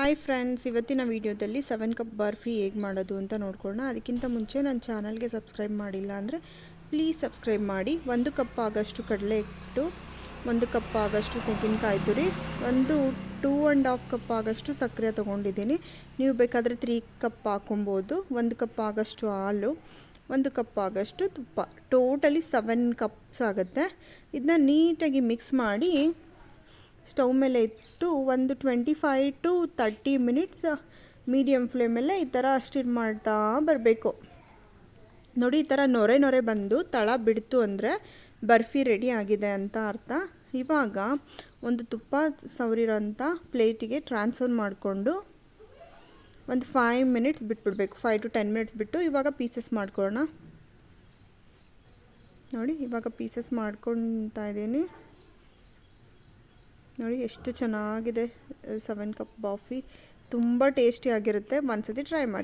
Hi friends, ಇವತ್ತಿನ ವಿಡಿಯೋದಲ್ಲಿ 7 cup barfi ಹೇಗೆ ಮಾಡೋದು ಅಂತ ನೋಡ್ಕೊಳ್ಳೋಣ. ಅದಕ್ಕಿಂತ ಮುಂಚೆ ನನ್ನ ಚಾನಲ್ಗೆ ಸಬ್ಸ್ಕ್ರೈಬ್ ಮಾಡಿಲ್ಲ ಅಂದರೆ ಪ್ಲೀಸ್ ಸಬ್ಸ್ಕ್ರೈಬ್ ಮಾಡಿ. 1 ಕಪ್ ಆಗಷ್ಟು ಕಡಲೆ ಹಿಟ್ಟು, 1 ಕಪ್ ಆಗಷ್ಟು ತೆಂಗಿನಕಾಯಿ ತುರಿ, 2.5 ಕಪ್ ಆಗಷ್ಟು ಸಕ್ಕರೆ ತೊಗೊಂಡಿದ್ದೀನಿ. ನೀವು ಬೇಕಾದರೆ 3 ಕಪ್ ಹಾಕೊಬೋದು. 1 ಕಪ್ ಆಗಷ್ಟು ಹಾಲು, 1 ಕಪ್ ಆಗಷ್ಟು ತುಪ್ಪ, ಟೋಟಲಿ 7 ಕಪ್ಸ್ ಆಗುತ್ತೆ. ಇದನ್ನ ನೀಟಾಗಿ ಮಿಕ್ಸ್ ಮಾಡಿ ಸ್ಟವ್ ಮೇಲೆ ಇಟ್ಟು ಒಂದು 25 to 30 ಮಿನಿಟ್ಸ್ ಮೀಡಿಯಮ್ ಫ್ಲೇಮಲ್ಲೇ ಈ ಥರ ಸ್ಟಿರ್ ಮಾಡ್ತಾ ಬರಬೇಕು. ನೋಡಿ, ಈ ಥರ ನೊರೆ ಬಂದು ತಳ ಬಿಡ್ತು ಅಂದರೆ ಬರ್ಫಿ ರೆಡಿ ಆಗಿದೆ ಅಂತ ಅರ್ಥ. ಇವಾಗ ಒಂದು ತುಪ್ಪ ಸವರಿರೋಂಥ ಪ್ಲೇಟಿಗೆ ಟ್ರಾನ್ಸ್ಫರ್ ಮಾಡಿಕೊಂಡು ಒಂದು 5 ಮಿನಿಟ್ಸ್ ಬಿಟ್ಬಿಡ್ಬೇಕು. 5 to 10 ಮಿನಿಟ್ಸ್ ಬಿಟ್ಟು ಇವಾಗ ಪೀಸಸ್ ಮಾಡ್ಕೊಳ್ಳೋಣ. ನೋಡಿ, ಇವಾಗ ಪೀಸಸ್ ಮಾಡ್ಕೊತಾ ಇದ್ದೀನಿ. ನೋಡಿ ಎಷ್ಟು ಚೆನ್ನಾಗಿದೆ 7 ಕಪ್ ಬರ್ಫಿ. ತುಂಬ ಟೇಸ್ಟಿಯಾಗಿರುತ್ತೆ. ಒಂದ್ಸತಿ ಟ್ರೈ ಮಾಡಿ.